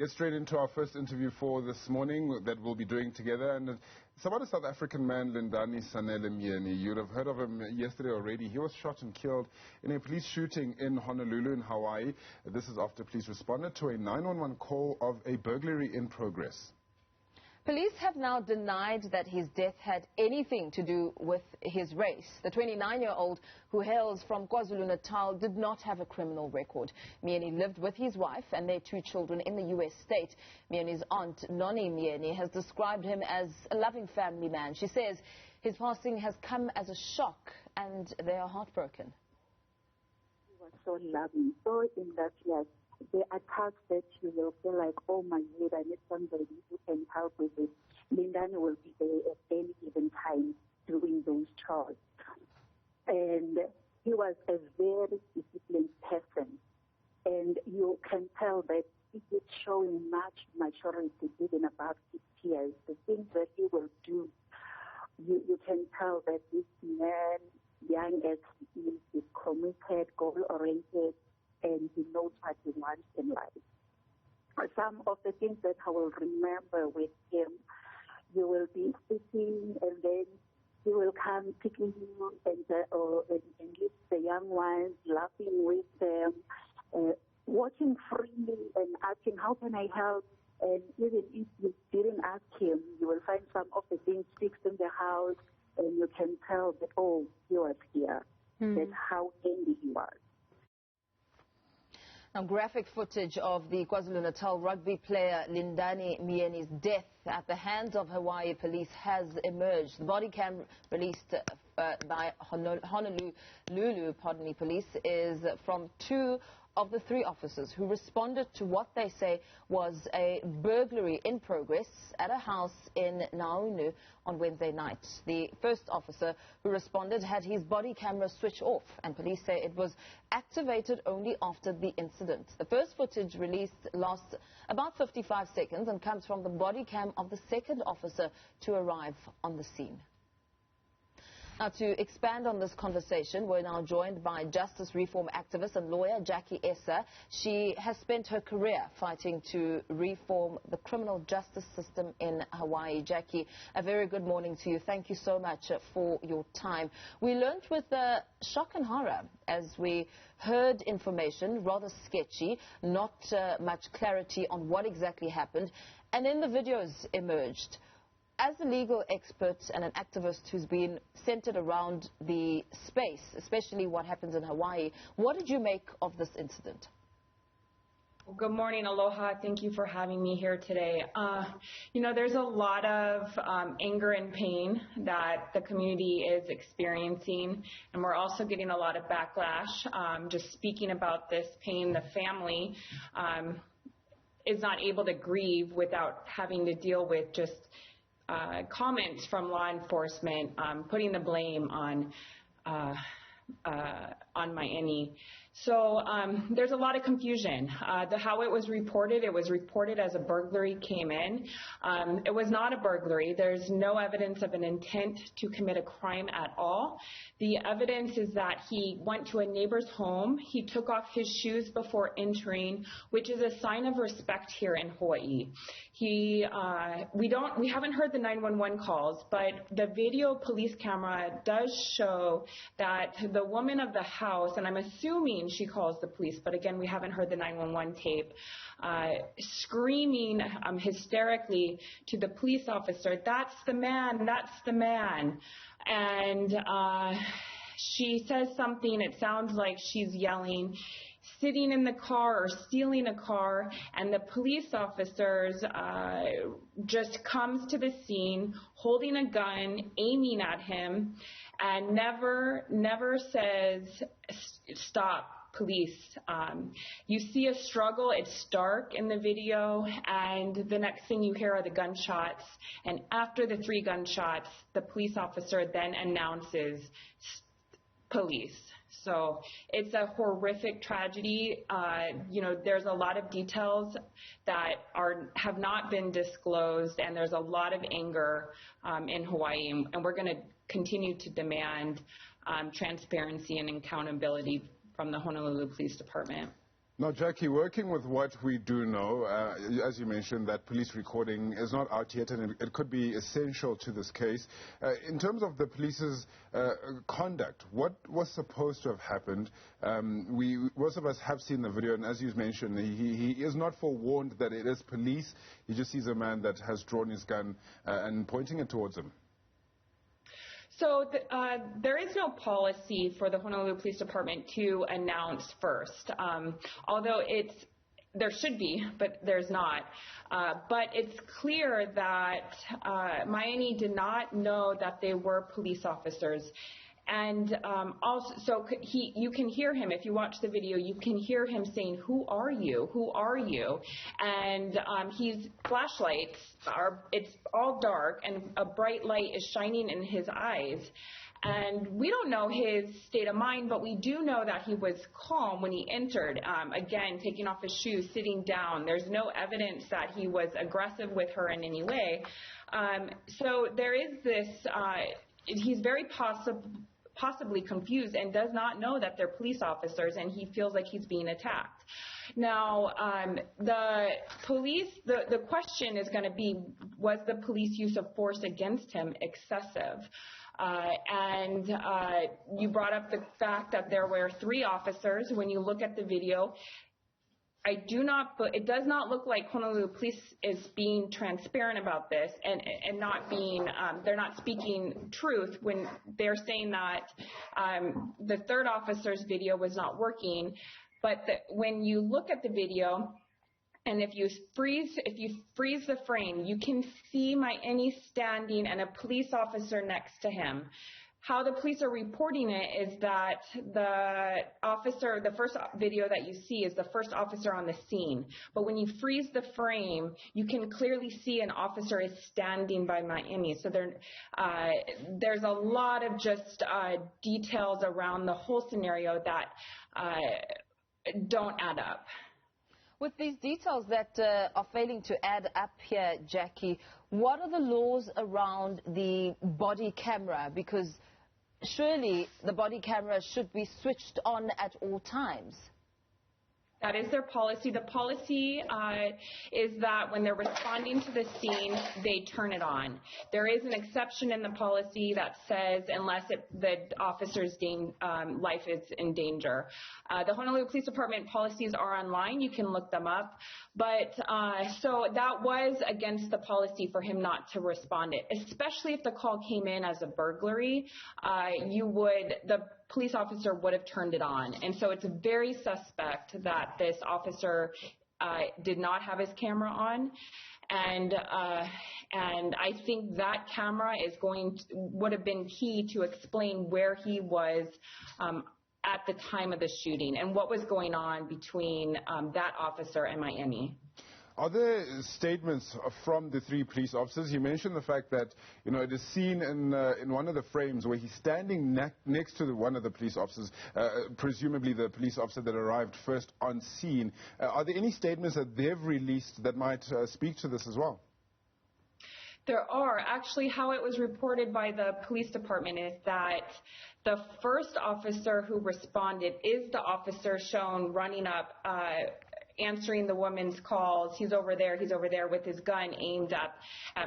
Get straight into our first interview for this morning that we'll be doing together. And it's about a South African man, Lindani Myeni. You'd have heard of him yesterday already. He was shot and killed in a police shooting in Honolulu in Hawaii. This is after police responded to a 911 call of a burglary in progress. Police have now denied that his death had anything to do with his race. The 29-year-old, who hails from KwaZulu-Natal, did not have a criminal record. Myani lived with his wife and their 2 children in the U.S. state. Myani's aunt, Lindani Myeni, has described him as a loving family man. She says his passing has come as a shock and they are heartbroken. He was so loving, so industrious. There are tasks that you will feel like, oh my God, I need somebody who can help with it. Lindani will be there at any given time doing those chores. And he was a very disciplined person. And you can tell that he is showing much maturity even above his peers. The things that he will do, you can tell that this man, young as he is committed, goal-oriented, and he knows what he wants in life. Some of the things that I will remember with him, you will be sitting and then he will come picking you and lift the young ones, laughing with them, walking freely and asking, how can I help? And even if you didn't ask him, you will find some of the things fixed in the house and you can tell that, oh, he was here. That's how handy he was. Now, graphic footage of the KwaZulu-Natal rugby player Lindani Myeni's death at the hands of Hawaii police has emerged. The Bodycam released by Honolulu police is from 2 of the 3 officers who responded to what they say was a burglary in progress at a house in Nuuanu on Wednesday night. The first officer who responded had his body camera switched off, and police say it was activated only after the incident. The first footage released lasts about 55 seconds and comes from the body cam of the second officer to arrive on the scene. Now, to expand on this conversation, we're now joined by justice reform activist and lawyer Jacquie Esser. She has spent her career fighting to reform the criminal justice system in Hawaii. Jacquie, a very good morning to you. Thank you so much for your time. We learned with shock and horror as we heard information, rather sketchy, not much clarity on what exactly happened, and then the videos emerged. As a legal expert and an activist who's been centered around the space, especially what happens in Hawaii, what did you make of this incident? Well, good morning, aloha. Thank you for having me here today. You know, there's a lot of anger and pain that the community is experiencing, and we're also getting a lot of backlash. Just speaking about this pain, the family is not able to grieve without having to deal with just comments from law enforcement putting the blame on Myani. So there's a lot of confusion. How it was reported as a burglary came in. It was not a burglary. There's no evidence of an intent to commit a crime at all. The evidence is that he went to a neighbor's home. He took off his shoes before entering, which is a sign of respect here in Hawaii. We haven't heard the 911 calls, but the video police camera does show that the woman of the house, and I'm assuming she calls the police, but again, we haven't heard the 911 tape, screaming hysterically to the police officer, "That's the man, that's the man." And she says something, it sounds like she's yelling, sitting in the car or stealing a car, and the police officers just comes to the scene holding a gun, aiming at him, and never says, "Stop, police." You see a struggle, it's dark in the video, and the next thing you hear are the gunshots, and after the 3 gunshots, the police officer then announces police. So it's a horrific tragedy. You know, there's a lot of details that have not been disclosed, and there's a lot of anger in Hawaii, and we're going to continue to demand transparency and accountability from the Honolulu Police Department. Now, Jackie, working with what we do know, as you mentioned, that police recording is not out yet, and it could be essential to this case. In terms of the police's conduct, what was supposed to have happened? Most of us have seen the video, and as you mentioned, he is not forewarned that it is police. He just sees a man that has drawn his gun and pointing it towards him. So there is no policy for the Honolulu Police Department to announce first, although there should be, but there's not. But it's clear that Myani did not know that they were police officers. And also, so you can hear him, if you watch the video, you can hear him saying, "Who are you? Who are you?" And flashlights it's all dark, and a bright light is shining in his eyes. And we don't know his state of mind, but we do know that he was calm when he entered. Again, taking off his shoes, sitting down. There's no evidence that he was aggressive with her in any way. So there is this, he's very possibly confused and does not know that they're police officers, and he feels like he's being attacked. Now, the police, the question is going to be, was the police use of force against him excessive? And you brought up the fact that there were 3 officers. When you look at the video, it does not look like Honolulu Police is being transparent about this and not being, they're not speaking truth when they're saying that the 3rd officer's video was not working. But when you look at the video, and if you freeze the frame, you can see Myani standing and a police officer next to him. How the police are reporting it is that the first video that you see is the first officer on the scene. But when you freeze the frame, you can clearly see an officer is standing by Myani. So there's a lot of just details around the whole scenario that don't add up. With these details that are failing to add up here, Jackie, what are the laws around the body camera? Because surely the body camera should be switched on at all times. That is their policy. The policy is that when they're responding to the scene, they turn it on. There is an exception in the policy that says unless the officer's life is in danger. The Honolulu Police Department policies are online. You can look them up. But so that was against the policy for him not to respond it, especially if the call came in as a burglary. The police officer would have turned it on. And so it's very suspect that this officer did not have his camera on. And I think that camera would have been key to explain where he was at the time of the shooting and what was going on between that officer and Myani. Are there statements from the 3 police officers? You mentioned the fact that, it is seen in one of the frames where he's standing next to one of the police officers, presumably the police officer that arrived first on scene. Are there any statements that they've released that might speak to this as well? There are. Actually, how it was reported by the police department is that the first officer who responded is the officer shown running up, answering the woman's calls. He's over there with his gun aimed at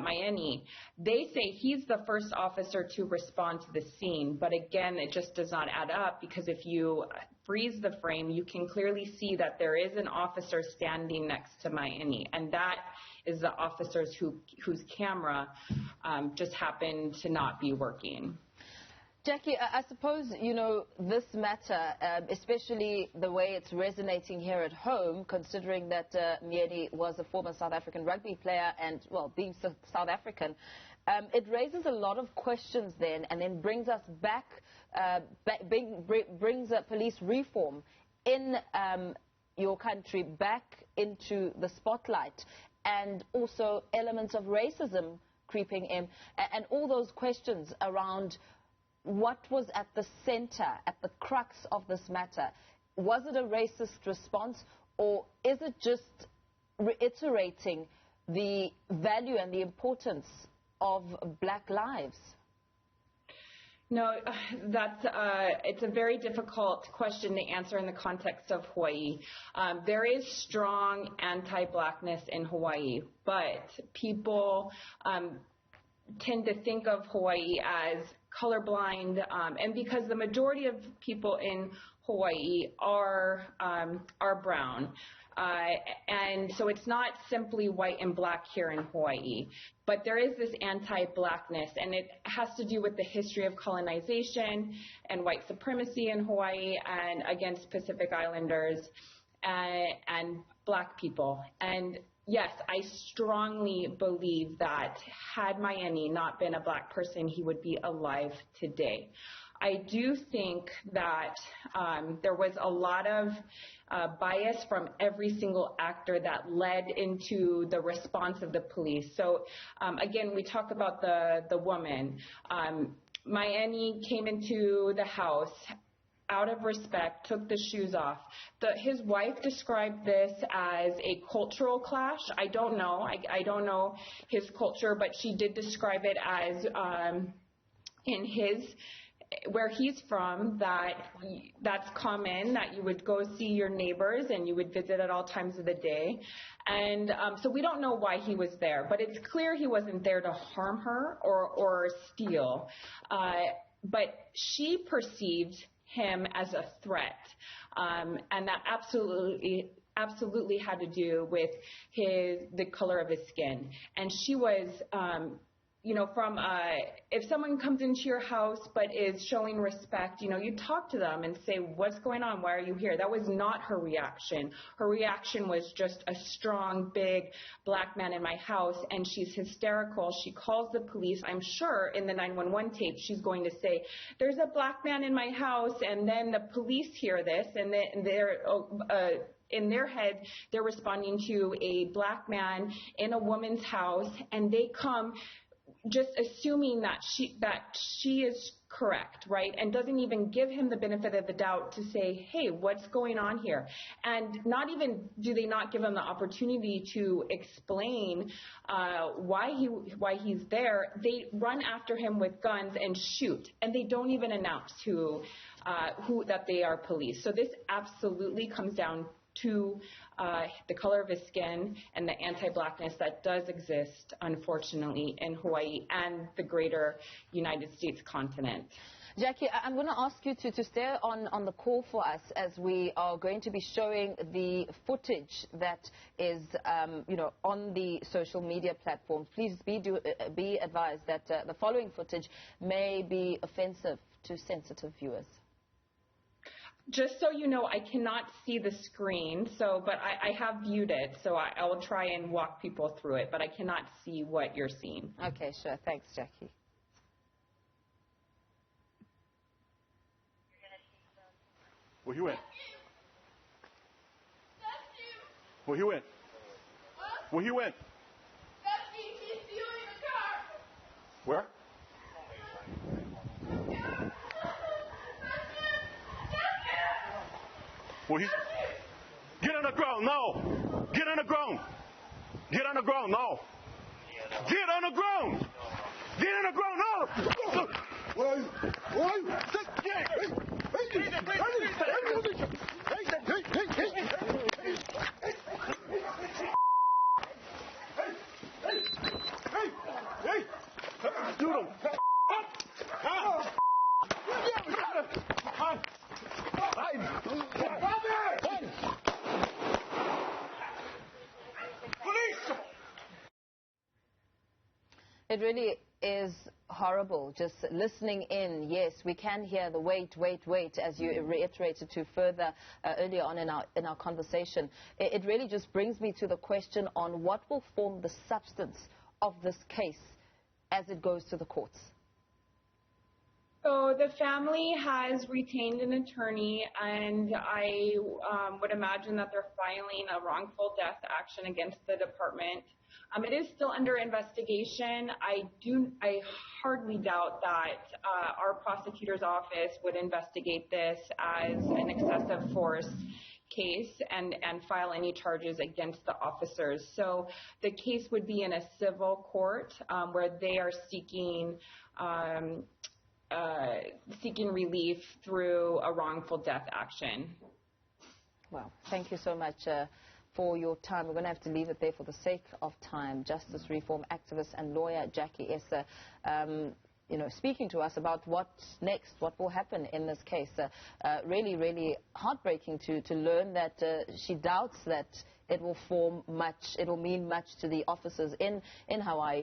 Myani. They say he's the first officer to respond to the scene, but again, it just does not add up because if you freeze the frame, you can clearly see that there is an officer standing next to Myani, and that is the officers whose camera just happened to not be working. Jackie, I suppose, this matter, especially the way it's resonating here at home, considering that Myani was a former South African rugby player and, well, being South African, it raises a lot of questions then and then brings us back, brings police reform in your country back into the spotlight, and also elements of racism creeping in, and all those questions around what was at the center, at the crux of this matter. Was it a racist response, or is it just reiterating the value and the importance of black lives? No, it's a very difficult question to answer in the context of Hawaii. There is strong anti-blackness in Hawaii, but people tend to think of Hawaii as colorblind, and because the majority of people in Hawaii are brown. And so it's not simply white and black here in Hawaii, but there is this anti-blackness, and it has to do with the history of colonization and white supremacy in Hawaii and against Pacific Islanders and black people. And yes, I strongly believe that had Myani not been a black person, he would be alive today. I do think that there was a lot of bias from every single actor that led into the response of the police. So again, we talk about the woman. Myani came into the house out of respect, took the shoes off. His wife described this as a cultural clash. I don't know. I don't know his culture, but she did describe it as where he's from, that's common, that you would go see your neighbors and you would visit at all times of the day. And so we don't know why he was there, but it's clear he wasn't there to harm her or steal. But she perceived him as a threat, and that absolutely had to do with the color of his skin. And she was if someone comes into your house but is showing respect, you talk to them and say, what's going on? Why are you here? That was not her reaction. Her reaction was just a strong, big black man in my house, and she's hysterical. She calls the police. I'm sure in the 911 tape she's going to say, there's a black man in my house, and then the police hear this, and they're in their head, they're responding to a black man in a woman's house, and they come just assuming that she is correct, right? And doesn't even give him the benefit of the doubt to say, hey, what's going on here? And not even do they not give him the opportunity to explain why he's there. They run after him with guns and shoot, and they don't even announce that they are police. So this absolutely comes down to the color of his skin and the anti-blackness that does exist, unfortunately, in Hawaii and the greater United States continent. Jacquie, I'm going to ask you to stay on the call for us, as we are going to be showing the footage that is on the social media platform. Please be advised that the following footage may be offensive to sensitive viewers. Just so you know, I cannot see the screen, but I have viewed it, so I will try and walk people through it, but I cannot see what you're seeing. Okay, sure. Thanks, Jacquie. Where you at? Where you at? Where you at? Where? Get on the ground now! Get on the ground! Get on the ground now! Get on the ground! Get on the ground now! Do them! It really is horrible just listening in. Yes, we can hear the wait, as you reiterated to further earlier on in our conversation. It really just brings me to the question on what will form the substance of this case as it goes to the courts. So the family has retained an attorney, and I would imagine that they're filing a wrongful death action against the department. It is still under investigation. I hardly doubt that our prosecutor's office would investigate this as an excessive force case and file any charges against the officers. So the case would be in a civil court where they are seeking seeking relief through a wrongful death action. Well, thank you so much for your time. We're going to have to leave it there for the sake of time. Justice reform activist and lawyer Jacquie Esser, speaking to us about what's next, what will happen in this case. Really, really heartbreaking to learn that she doubts that it will mean much to the officers in Hawaii.